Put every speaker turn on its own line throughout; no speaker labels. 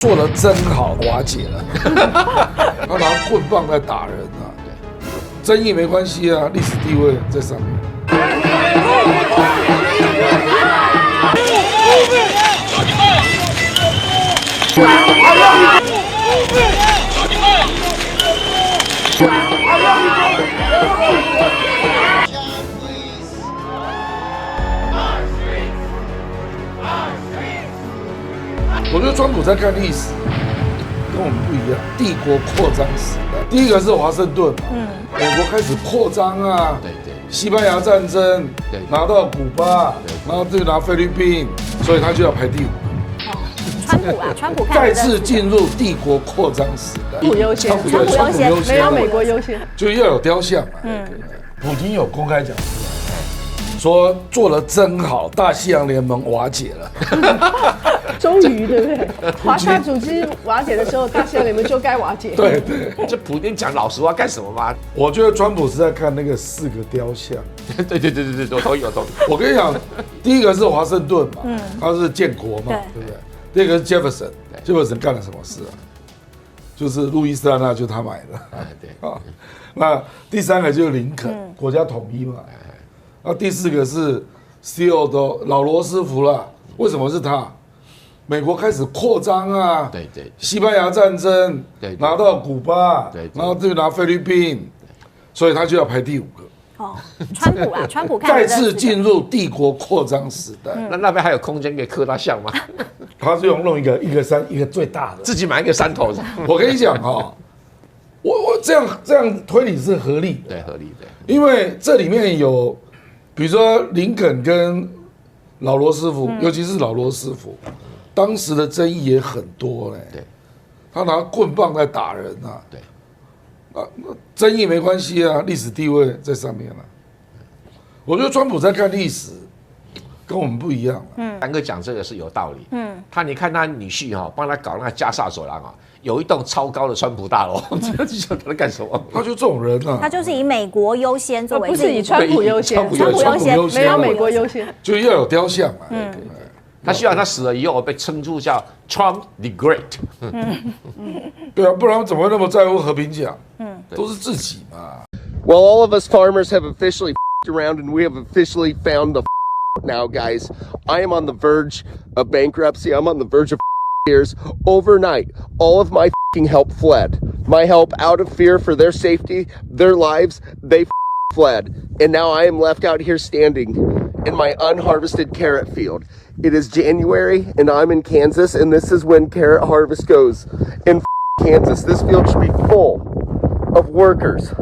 做得真好，瓦解了。他拿棍棒在打人啊，争议没关系啊，历史地位在上面。我觉得川普在看历史，跟我们不一样。帝国扩张时代，第一个是华盛顿嘛，美国开始扩张啊，对，西班牙战争，拿到古巴，然后就拿菲律宾，所以他就要排第5个。
川普
再次进入帝国扩张时代，
川普优先，没有美国优先，
就要有雕像嘛。普京有公开讲说做得真好，大西洋联盟瓦解了。
终于，对不对？华沙组织瓦解的时候，大西洋联盟就该瓦解。
对，
这普京讲老实话干什么嘛？
我觉得川普是在看那个4个雕像。
对，我同意。
我跟你讲，第一个是华盛顿嘛，他是建国嘛，对不对？第二个是杰弗森干了什么事啊？就是路易斯安那就他买的。对啊，那第3个就是林肯，国家统一嘛。那第4个是 CEO 的老罗斯福啦。为什么是他？美国开始扩张啊，对，西班牙战争，拿到古巴，然后就拿菲律宾，所以他就要排第5个。
哦，川普
再次进入帝国扩张时代。
那边还有空间给刻他像吗？
他是弄一个山，一个最大的，
自己买一个山头。
我跟你讲哈，我这样推理是合理的，
对，合理的，
因为这里面有，比如说林肯跟老罗斯福，尤其是老罗斯福。当时的争议也很多嘞，对，他拿棍棒在打人啊，对，争议没关系啊，历史地位在上面了。我觉得川普在看历史，跟我们不一样。
三哥讲这个是有道理。你看他女婿哈，帮他搞那个加萨走廊啊，有一栋超高的川普大楼，这晓得他干什么？
他就这种人啊，
他就是以美国优先作为，
不是以川普优先，
川普优先，
没有美国优先，
就要有雕像嘛。
他希望他死了以后被称作叫 Trump the Great。
对啊，不然怎么会那么在乎和平奖？都是自己嘛。
Well, all of us farmers have officially around and we have officially found the now, guys. I am on the verge of bankruptcy. I'm on the verge of tears. Overnight, all of my help fled. My help, out of fear for their safety, their lives, they fled. And now I am left out here standing in my unharvested carrot field. It is January and I'm in Kansas, and this is when carrot harvest goes in Kansas. This field should be full of workers,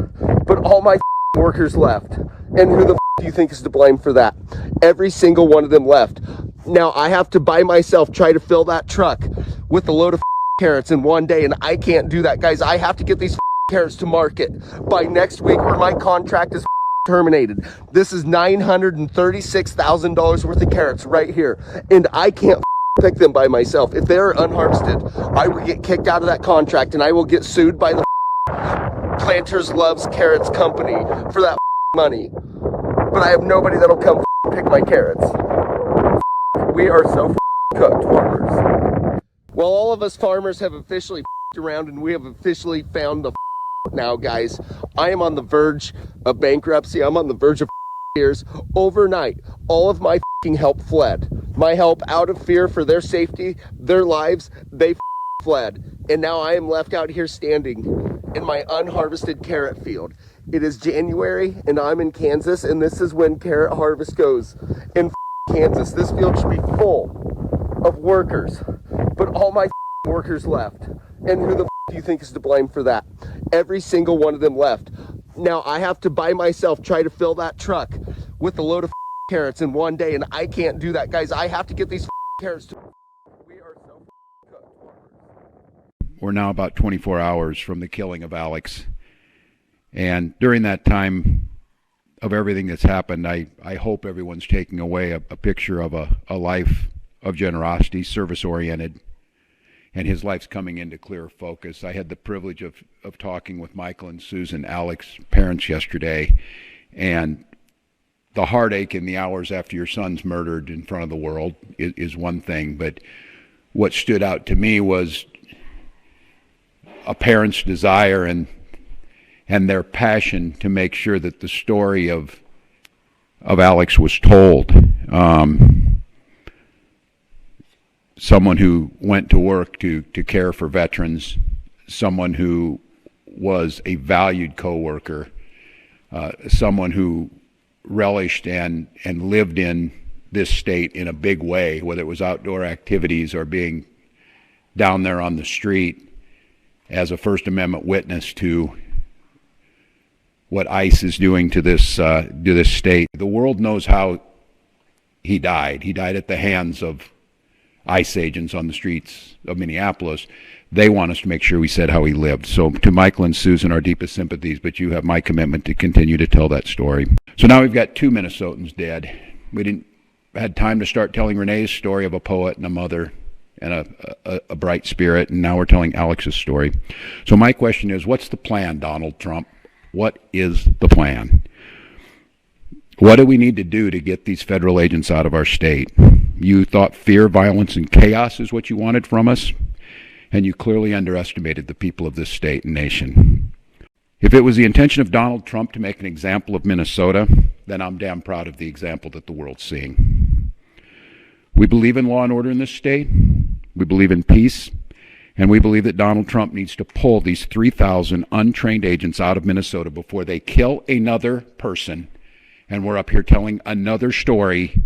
but all my workers left. And who the do you think is to blame for that? Every single one of them left. Now I have to by myself try to fill that truck with a load of carrots in one day, and I can't do that, guys. I have to get these carrots to market by next week or my contract is terminated. This is $936,000 worth of carrots right here, and I can't pick them by myself. If they're unharvested, I will get kicked out of that contract and I will get sued by the Planters Loves Carrots company for that money. But I have nobody that'll come pick my carrots. We are so cooked farmers. Well, all of us farmers have officially around and we have officially found the now, guys. I am on the verge of bankruptcy. I'm on the verge of tears. Overnight, all of my help fled. My help, out of fear for their safety, their lives, they fled. And now I am left out here standing in my unharvested carrot field. It is January and I'm in Kansas, and this is when carrot harvest goes in Kansas. This field should be full of workers, but all my workers left. And who the do you think is to blame for that? Every single one of them left. Now I have to by myself try to fill that truck with a load of carrots in one day, and I can't do that, guys. I have to get these carrots to. We are so cooked.
We're now about 24 hours from the killing of Alex. And during that time of everything that's happened, I hope everyone's taking away a picture of a life of generosity, service-oriented, and his life's coming into clear focus. I had the privilege of talking with Michael and Susan, Alex's parents, yesterday, and the heartache in the hours after your son's murdered in front of the world is one thing, but what stood out to me was a parent's desire and their passion to make sure that the story of Alex was told. Someone who went to work to care for veterans, someone who was a valued coworker, someone who relished and lived in this state in a big way, whether it was outdoor activities or being down there on the street as a First Amendment witness to what ICE is doing to this state. The world knows how he died. He died at the hands of ICE agents on the streets of Minneapolis. They want us to make sure we said how he lived. So to Michael and Susan, our deepest sympathies, but you have my commitment to continue to tell that story. So now we've got 2 Minnesotans dead. We didn't had time to start telling Renee's story of a poet and a mother and a bright spirit, and now we're telling Alex's story. So my question is, what's the plan, Donald Trump? What is the plan? What do we need to do to get these federal agents out of our state? You thought fear, violence, and chaos is what you wanted from us, and you clearly underestimated the people of this state and nation. If it was the intention of Donald Trump to make an example of Minnesota, then I'm damn proud of the example that the world's seeing. We believe in law and order in this state. We believe in peace. And we believe that Donald Trump needs to pull these 3,000 untrained agents out of Minnesota before they kill another person. And we're up here telling another story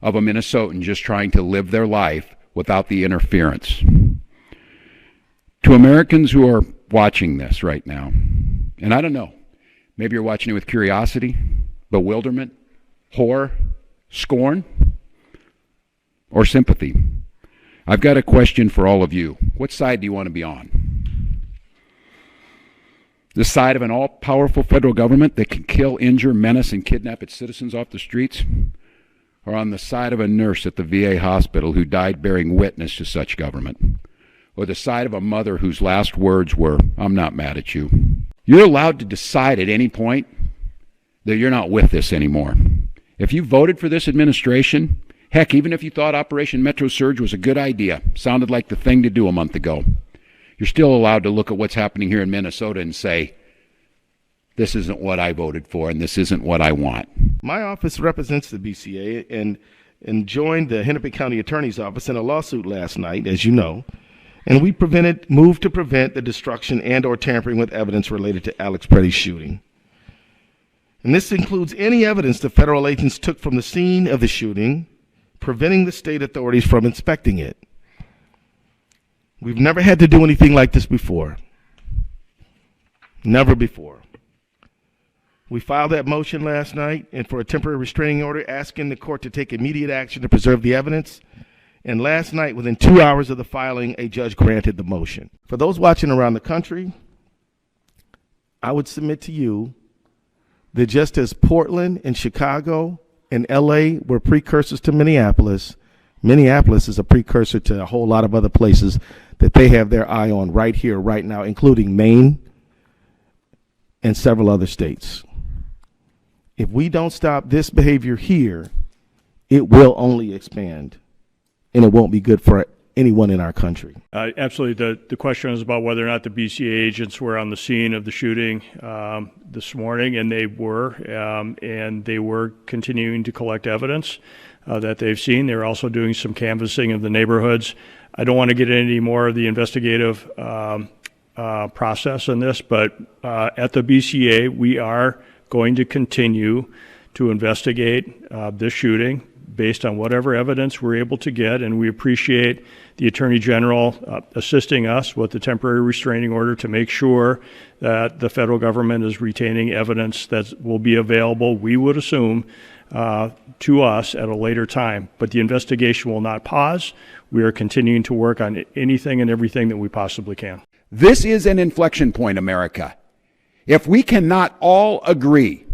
of a Minnesotan just trying to live their life without the interference. To Americans who are watching this right now, and I don't know, maybe you're watching it with curiosity, bewilderment, horror, scorn, or sympathy. I've got a question for all of you. What side do you want to be on? The side of an all-powerful federal government that can kill, injure, menace, and kidnap its citizens off the streets? Or on the side of a nurse at the VA hospital who died bearing witness to such government? Or the side of a mother whose last words were, "I'm not mad at you"? You're allowed to decide at any point that you're not with this anymore. If you voted for this administration, heck, even if you thought Operation Metro Surge was a good idea, sounded like the thing to do a month ago, you're still allowed to look at what's happening here in Minnesota and say, this isn't what I voted for and this isn't what I want.
My office represents the BCA and joined the Hennepin County Attorney's Office in a lawsuit last night, as you know, and we moved to prevent the destruction and or tampering with evidence related to Alex Pretty's shooting. And this includes any evidence the federal agents took from the scene of the shooting, preventing the state authorities from inspecting it. We've never had to do anything like this before. Never before. We filed that motion last night and for a temporary restraining order asking the court to take immediate action to preserve the evidence. And last night, within 2 hours of the filing, a judge granted the motion. For those watching around the country, I would submit to you that just as Portland and Chicago and LA were precursors to Minneapolis, Minneapolis is a precursor to a whole lot of other places that they have their eye on right here, right now, including Maine and several other states. If we don't stop this behavior here, it will only expand, and it won't be good for anyone in our country.
Absolutely. The question is about whether or not the BCA agents were on the scene of the shooting this morning, and they were continuing to collect evidence that they've seen. They're also doing some canvassing of the neighborhoods. I don't want to get into any more of the investigative process on this, but at the BCA, we are going to continue to investigate this shooting based on whatever evidence we're able to get, and we appreciate the Attorney General assisting us with the temporary restraining order to make sure that the federal government is retaining evidence that will be available, we would assume, to us at a later time. But the investigation will not pause. We are continuing to work on anything and everything that we possibly can.
This is an inflection point, America. If we cannot all agree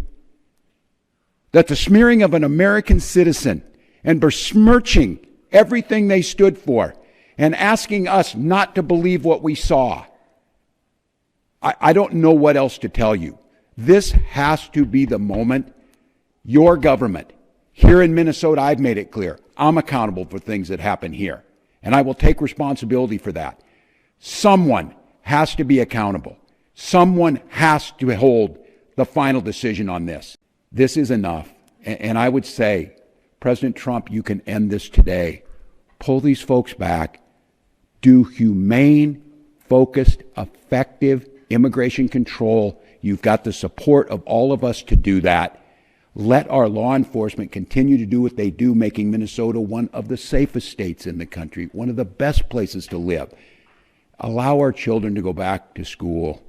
that the smearing of an American citizen and besmirching everything they stood for and asking us not to believe what we saw, I don't know what else to tell you. This has to be the moment. Your government, here in Minnesota, I've made it clear, I'm accountable for things that happen here. And I will take responsibility for that. Someone has to be accountable. Someone has to hold the final decision on this. This is enough. And I would say, President Trump, you can end this today. Pull these folks back. Do humane, focused, effective immigration control. You've got the support of all of us to do that. Let our law enforcement continue to do what they do, making Minnesota one of the safest states in the country, one of the best places to live. Allow our children to go back to school.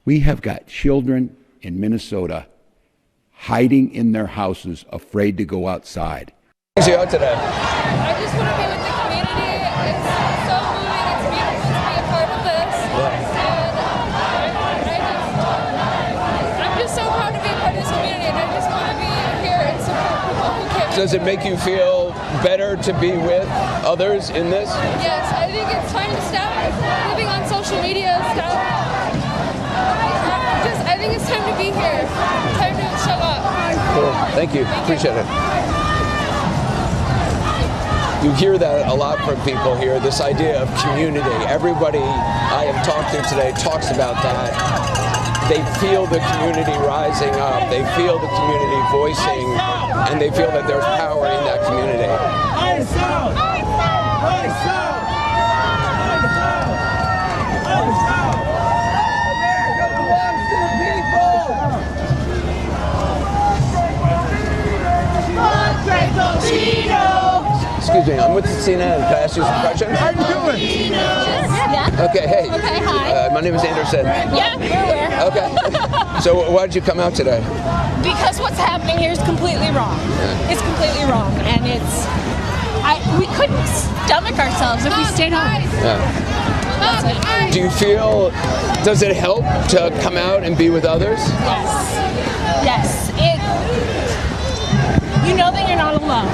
We have got children in Minnesota hiding in their houses, afraid to go outside.
What's you out today?
I just want to be with the community. It's so moving. It's beautiful to be a part of this. And I'm just so proud to be a part of this community, and I just want to be here and support people who can.
Does it make you feel better to be with others in this?
Yes, I think it's time to stop living on social media. I think it's time to be here. Time to show up.
Cool. Thank you. Appreciate it. You hear that a lot from people here, this idea of community. Everybody I have talked to today talks about that. They feel the community rising up. They feel the community voicing, and they feel that there's power in that community. Excuse me, I'm with CNN. Can I ask you some questions? How you doing?
Yeah.
Okay, hey.
Okay, hi.
My name is Anderson.
Yeah, we're aware.
Okay. So why did you come out today?
Because what's happening here is completely wrong. It's completely wrong, and we couldn't stomach ourselves if we stayed home.
Do you feel, does it help to come out and be with others?
Yes. You know that you're not alone,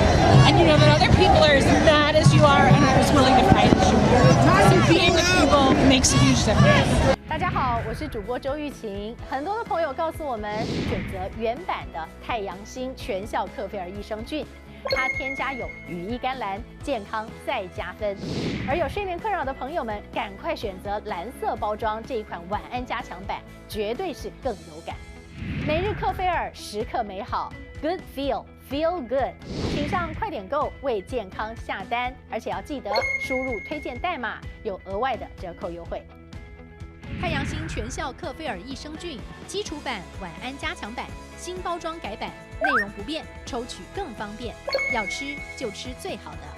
and you know that other people are as mad as you are and are as willing to fight as you are. So being with people makes a huge difference.
大家好，我是主播周玉琴。很多的朋友告诉我们，选择原版的太阳星全效克菲尔益生菌，它添加有羽衣甘蓝，健康再加分。而有睡眠困扰的朋友们，赶快选择蓝色包装这一款晚安加强版，绝对是更有感。每日克菲尔，时刻美好 ，Good Feel Good， 请上快点购为健康下单，而且要记得输入推荐代码，有额外的折扣优惠。太阳星全效克菲尔益生菌基础版、晚安加强版，新包装改版，内容不变，抽取更方便。要吃就吃最好的。